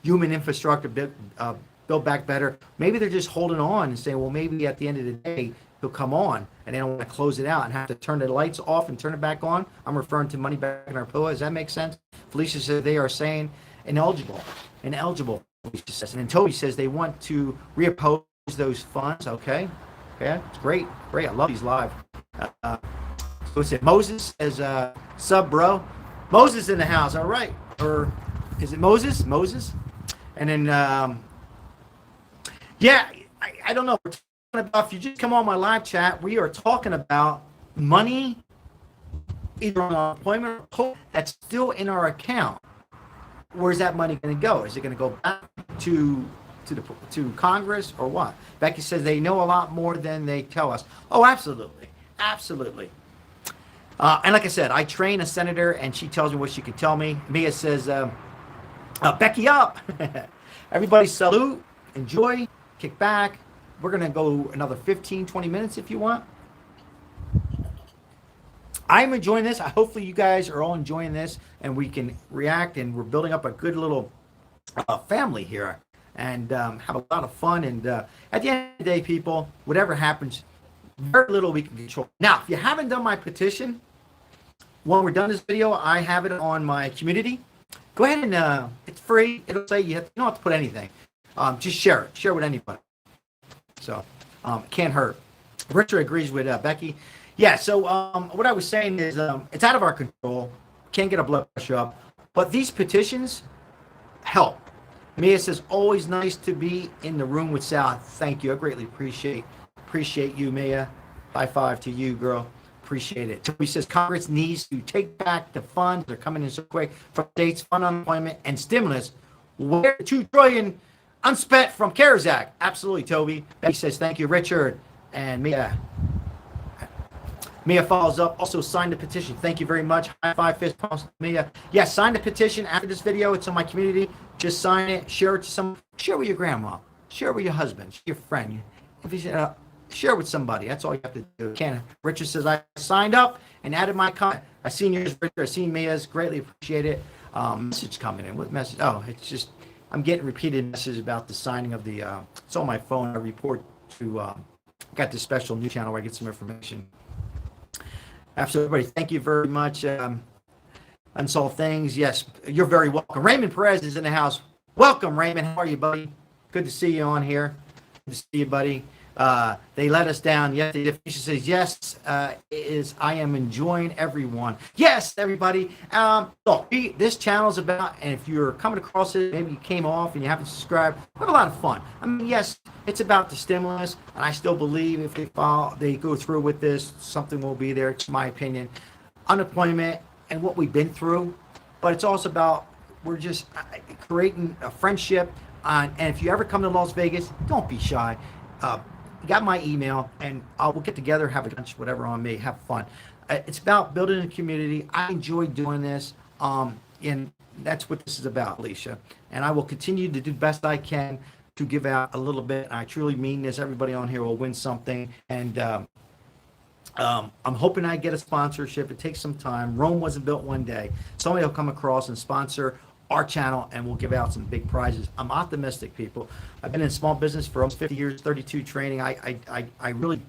human infrastructure Build Back Better. Maybe they're just holding on and saying, well, maybe at the end of the day, he'll come on, and they don't want to close it out and have to turn the lights off and turn it back on. I'm referring to money back in our PUA. Does that make sense? Felicia said they are saying ineligible. Felicia says. And then Toby says they want to reoppose those funds. Okay. Yeah, it's great. I love these live. What's it? Moses says, sub, bro. Moses in the house. All right. Or is it Moses? And then, yeah, I don't know. We're talking about, if you just come on my live chat, we are talking about money, either on unemployment or that's still in our account. Where's that money going to go? Is it going to go back to Congress or what? Becky says they know a lot more than they tell us. Oh, absolutely. And like I said, I train a senator, and she tells me what she can tell me. Mia says, Becky up. Everybody salute, enjoy. Kick back. We're going to go another 15, 20 minutes if you want. I'm enjoying this. Hopefully you guys are all enjoying this, and we can react, and we're building up a good little family here. and have a lot of fun. And at the end of the day, people, whatever happens, very little we can control. Now, if you haven't done my petition, when we're done this video, I have it on my community. Go ahead and it's free. It'll say you don't have to put anything. Just share it. Share with anybody. So it can't hurt. Richard agrees with Becky. Yeah, so what I was saying is it's out of our control. Can't get our blood pressure up. But these petitions help. Mia says, always nice to be in the room with Sal. Thank you. I greatly appreciate you, Mia. High five to you, girl. Appreciate it. Toby says, Congress needs to take back the funds. They're coming in so quick from states, fund unemployment, and stimulus. Where $2 trillion unspent from CARES Act. Absolutely, Toby. Becky says, thank you, Richard. And Mia follows up, also signed the petition. Thank you very much. High five, fist pumps, Mia. Yeah, sign the petition after this video. It's on my community. Just sign it. Share it to someone. Share it with your grandma. Share it with your husband. Share your friend. If you share it with somebody. That's all you have to do. Richard says, I signed up and added my comment. I seen yours, Richard. I seen Mia's. Greatly appreciate it. Message coming in. What message? Oh, it's just, I'm getting repeated messages about the signing of the, it's on my phone. I report to, got this special news channel where I get some information. Absolutely. Thank you very much. Unsolved Things. Yes, you're very welcome. Raymond Perez is in the house. Welcome, Raymond. How are you, buddy? Good to see you on here. Good to see you, buddy. They let us down. Yes, the official says, yes, I am enjoying everyone. Yes, everybody. Look, this channel is about, and if you're coming across it, maybe you came off and you haven't subscribed, we have a lot of fun. I mean, yes, it's about the stimulus, and I still believe if they go through with this, something will be there. It's my opinion. Unemployment and what we've been through, but it's also about we're just creating a friendship. And if you ever come to Las Vegas, don't be shy. You got my email, and we'll get together, have a lunch, whatever on me, have fun. It's about building a community. I enjoy doing this, and that's what this is about, Alicia. And I will continue to do the best I can to give out a little bit. I truly mean this. Everybody on here will win something, and I'm hoping I get a sponsorship. It takes some time. Rome wasn't built one day. Somebody will come across and sponsor our channel, and we'll give out some big prizes. I'm optimistic, people. I've been in small business for almost 50 years, 32 training. I really,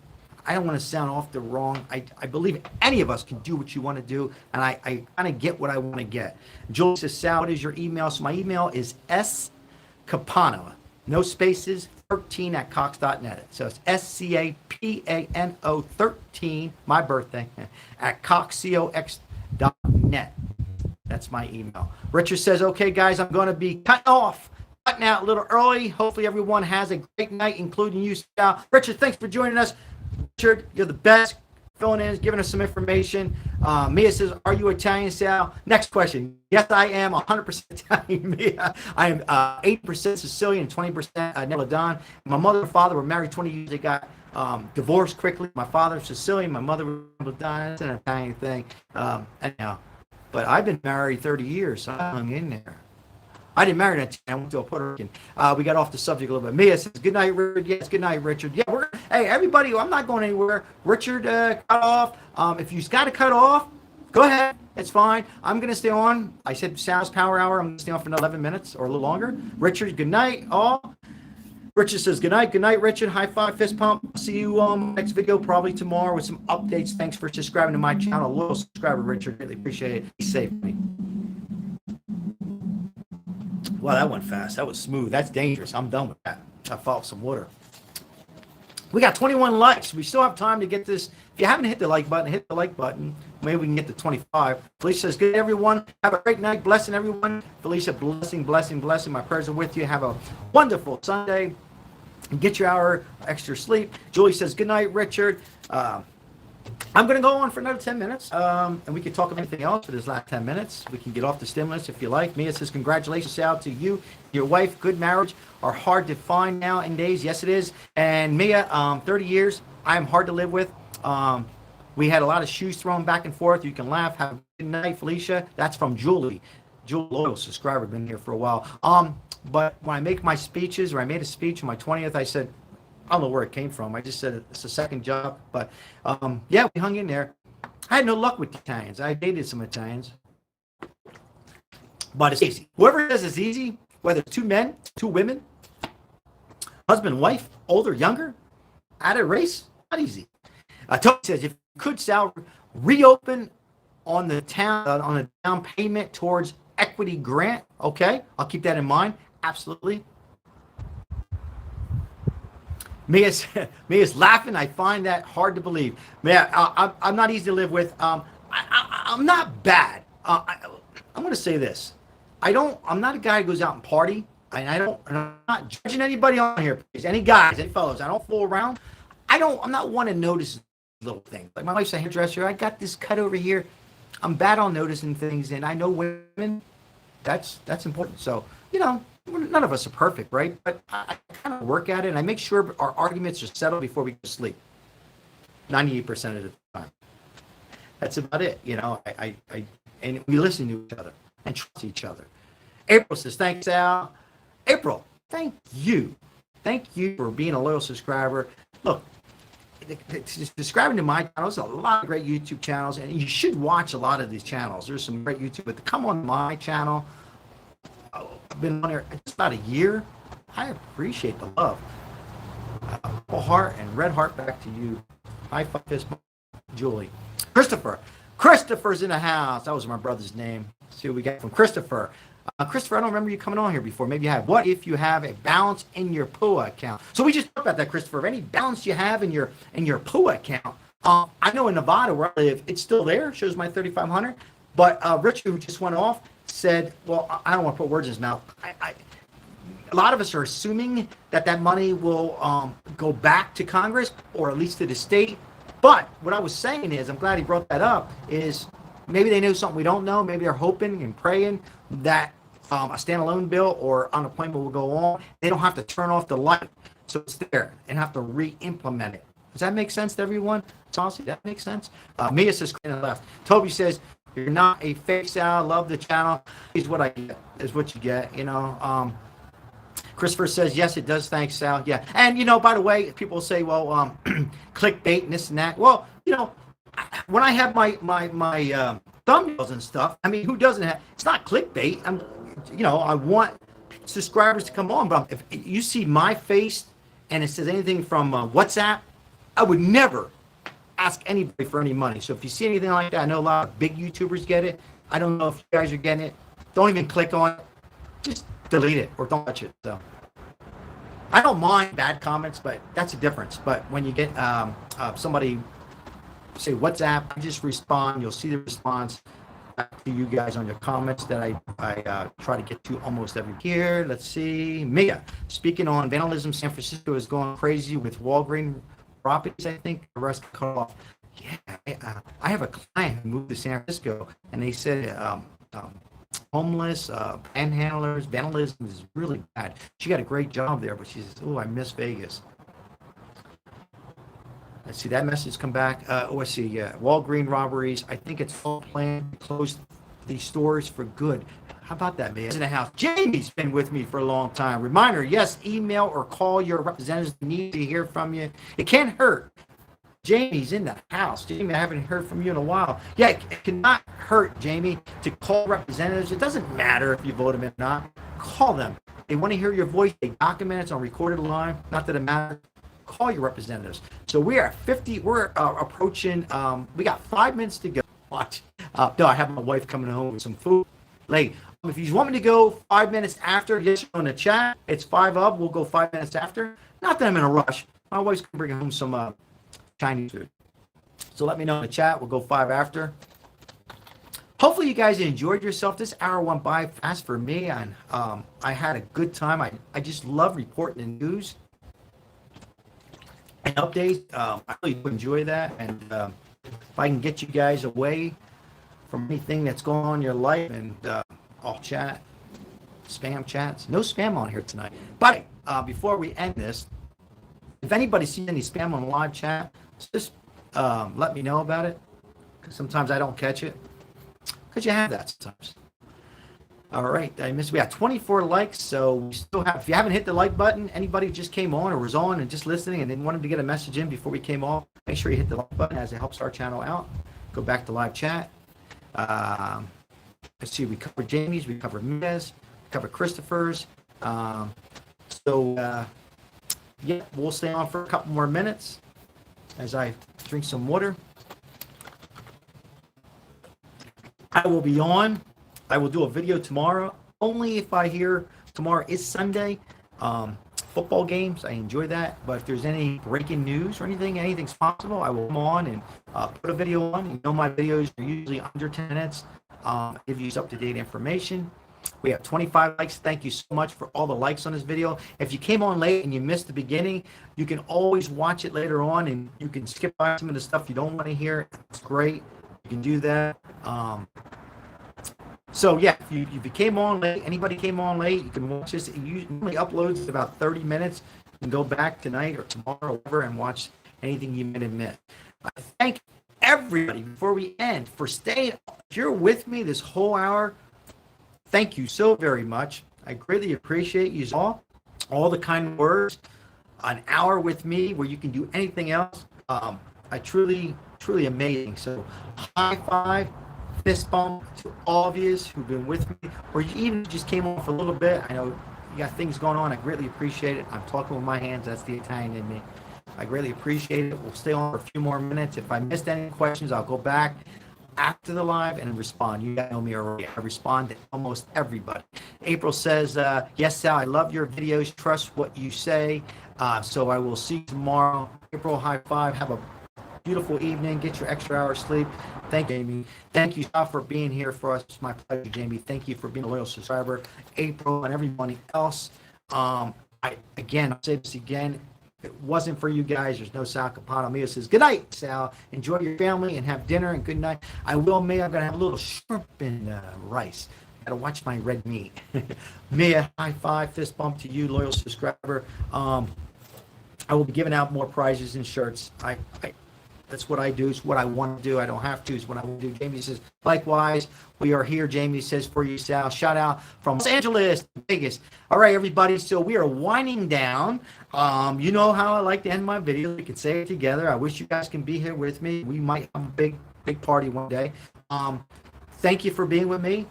I don't want to sound off the wrong. I believe any of us can do what you want to do, and I kind of get what I want to get. Julie says, Sal, what is your email? So my email is scapano, no spaces, 13 at cox.net. So it's SCAPANO 13, my birthday, at cox.net. That's my email. Richard says, okay, guys, I'm going to be cutting out a little early. Hopefully everyone has a great night, including you, Sal. Richard, thanks for joining us. Richard, you're the best. Filling in, giving us some information. Mia says, are you Italian, Sal? Next question. Yes, I am 100% Italian, Mia. I am 8% Sicilian and 20% Neapolitan. My mother and father were married 20 years. They got divorced quickly. My father was Sicilian. My mother was Neapolitan. That's an Italian thing. Anyhow. But I've been married 30 years, so I hung in there. I didn't marry that. I went to a Puerto Rican. We got off the subject a little bit. Mia says, good night, Richard. Yes, good night, Richard. Yeah, hey, everybody, I'm not going anywhere. Richard, cut off. If you've got to cut off, go ahead. It's fine. I'm going to stay on. I said Sal's Power Hour. I'm going to stay on for another 11 minutes or a little longer. Richard, good night, all. Richard says, good night, Richard. High five, fist pump. See you next video, probably tomorrow with some updates. Thanks for subscribing to my channel. A little subscriber, Richard. Really appreciate it. Be safe, me. Wow, that went fast. That was smooth. That's dangerous. I'm done with that. I followed some water. We got 21 likes. We still have time to get this. If you haven't hit the like button, hit the like button. Maybe we can get to 25. Felicia says, good, everyone. Have a great night. Blessing, everyone. Felicia, blessing. My prayers are with you. Have a wonderful Sunday. Get your hour extra sleep. Julie says, good night, Richard. I'm going to go on for another 10 minutes, and we can talk about anything else for this last 10 minutes. We can get off the stimulus if you like. Mia says, congratulations out to you, your wife. Good marriage are hard to find nowadays. Yes, it is. And Mia, 30 years, I am hard to live with. We had a lot of shoes thrown back and forth. You can laugh. Have a good night, Felicia. That's from Julie. Julie, loyal subscriber, been here for a while. But when I make my speeches, or I made a speech on my 20th, I said, I don't know where it came from. I just said it's a second job. But yeah, we hung in there. I had no luck with Italians. I dated some Italians. But it's easy. Whoever says it's easy, whether it's two men, two women, Husband, wife, older, younger, at a race, not easy. Tony says, if you could, Sal, reopen on the town on a down payment towards equity grant. Okay, I'll keep that in mind. Absolutely. Mia's laughing. I find that hard to believe. Mia, I'm not easy to live with. I'm not bad. I'm going to say this. I'm not a guy who goes out and party. I'm not judging anybody on here, please. Any guys, any fellows. I don't fool around. I'm not one to notice little things. Like my wife's a hairdresser. I got this cut over here. I'm bad on noticing things, and I know women. That's important. So, none of us are perfect, right? But I kind of work at it, and I make sure our arguments are settled before we go to sleep. 98% of the time. That's about it. And we listen to each other and trust each other. April says, thanks, Al. April, thank you. Thank you for being a loyal subscriber. Look, subscribing to my channel, there's a lot of great YouTube channels, and you should watch a lot of these channels. There's some great YouTube, but to come on my channel, I've been on there just about a year. I appreciate the love. Purple heart and red heart back to you. High five, fist, Julie. Christopher's in the house. That was my brother's name. Let's see what we got from Christopher. Christopher, I don't remember you coming on here before. Maybe you have. What if you have a balance in your PUA account? So we just talked about that, Christopher. If any balance you have in your PUA account, I know in Nevada where I live, it's still there. Shows my 3,500. But Richard, who just went off, said, well, I don't want to put words in his mouth. A lot of us are assuming that money will go back to Congress or at least to the state. But what I was saying is, I'm glad he brought that up, is maybe they know something we don't know. Maybe they're hoping and praying that a standalone bill or unemployment will go on. They don't have to turn off the light, so it's there, and have to re-implement it. Does that make sense to everyone? Honestly, that makes sense. Mia says, left. Toby says, you're not a fake Sal. Love the channel. Is what I get. Is what you get. Christopher says, yes, it does. Thanks, Sal. Yeah. And, by the way, people say, well, clickbait and this and that. Well, when I have my thumbnails and stuff, I mean, who doesn't have, it's not clickbait. I want subscribers to come on, but if you see my face and it says anything from WhatsApp, I would never ask anybody for any money. So if you see anything like that, I know a lot of big YouTubers get it. I don't know if you guys are getting it. Don't even click on it. Just delete it or don't touch it. So I don't mind bad comments, but that's a difference. But when you get somebody say WhatsApp, I just respond. You'll see the response back to you guys on your comments that I try to get to almost every year. Let's see. Mia, speaking on vandalism, San Francisco is going crazy with Walgreens properties, I think. The rest cut off. Yeah, I have a client who moved to San Francisco, and they said homeless, panhandlers, vandalism is really bad. She got a great job there, but she says, oh, I miss Vegas. Let's see, that message come back. Let's see, Walgreens robberies. I think it's all planned to close these stores for good. How about that, man? In the house. Jamie's been with me for a long time. Reminder, yes, email or call your representatives. Need to hear from you. It can't hurt. Jamie's in the house. Jamie, I haven't heard from you in a while. Yeah, it cannot hurt, Jamie, to call representatives. It doesn't matter if you vote them or not. Call them. They want to hear your voice. They document it on recorded line. Not that it matters. Call your representatives. So we are 50. We're approaching. We got 5 minutes to go. Watch. No, I have my wife coming home with some food. Late. If you want me to go 5 minutes after, yes, on the chat. It's 5 up. We'll go 5 minutes after. Not that I'm in a rush. My wife's gonna bring home some Chinese food. So let me know in the chat. We'll go 5 after. Hopefully you guys enjoyed yourself. This hour went by fast for me, and I had a good time. I just love reporting the news and updates. I really enjoy that, and if I can get you guys away from anything that's going on in your life, and I'll chat, spam chats. No spam on here tonight. But before we end this, if anybody sees any spam on live chat, just let me know about it. Because sometimes I don't catch it. Because you have that sometimes. All right, we got 24 likes, so we still have. If you haven't hit the like button, anybody who just came on or was on and just listening and then wanted to get a message in before we came off, make sure you hit the like button as it helps our channel out. Go back to live chat. Let's see, we covered Jamie's, we covered Mia's, we covered Christopher's. yeah, we'll stay on for a couple more minutes as I drink some water. I will be on. I will do a video tomorrow, only if I hear tomorrow is Sunday. Football games, I enjoy that. But if there's any breaking news or anything's possible, I will come on and put a video on. You know, my videos are usually under 10 minutes. Give you up-to-date information. We have 25 likes. Thank you so much for all the likes on this video. If you came on late and you missed the beginning, you can always watch it later on, and you can skip by some of the stuff you don't want to hear. It's great. You can do that. So yeah, if you came on late, anybody came on late, you can watch this. It usually uploads in about 30 minutes. You can go back tonight or tomorrow or whatever and watch anything you might have missed. I thank everybody before we end for staying. If you're with me this whole hour, thank you so very much. I greatly appreciate you all the kind words. An hour with me where you can do anything else. I truly amazing. So high five. Fist bump to all of you who've been with me, or you even just came on for a little bit. I know you got things going on. I greatly appreciate it. I'm talking with my hands. That's the Italian in me. I greatly appreciate it. We'll stay on for a few more minutes. If I missed any questions, I'll go back after the live and respond. You guys know me already. I respond to almost everybody. April says, yes, Sal, I love your videos. Trust what you say. So I will see you tomorrow. April, high five. Have a beautiful evening. Get your extra hour sleep. Thank you, Jamie. Thank you, Sal, for being here for us. It's my pleasure, Jamie. Thank you for being a loyal subscriber. April and everybody else. I'll say this again. If it wasn't for you guys, there's no Sal Capano. Mia says, good night, Sal. Enjoy your family and have dinner and good night. I will, Mia. I'm going to have a little shrimp and rice. Got to watch my red meat. Mia, high five, fist bump to you, loyal subscriber. I will be giving out more prizes and shirts. That's what I do. It's what I want to do. I don't have to. It's what I want to do. Jamie says, likewise, we are here. Jamie says, for you, Sal. Shout out from Los Angeles, Vegas. All right, everybody. So we are winding down. You know how I like to end my videos. We can say it together. I wish you guys can be here with me. We might have a big party one day. Thank you for being with me.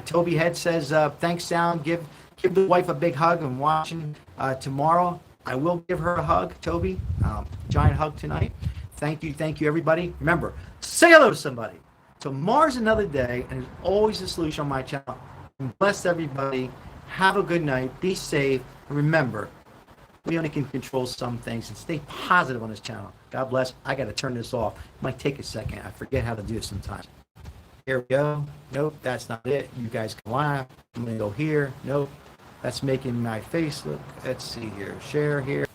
Toby Head says, thanks, Sal. Give the wife a big hug and watching tomorrow. I will give her a hug, Toby. Giant hug tonight. Thank you, everybody. Remember, say hello to somebody. Tomorrow's another day, and there's always a solution on my channel. Bless everybody. Have a good night. Be safe. And remember, we only can control some things, and stay positive on this channel. God bless. I got to turn this off. It might take a second. I forget how to do it sometimes. Here we go. Nope, that's not it. You guys can laugh. I'm going to go here. Nope. That's making my face look. Let's see here. Share here.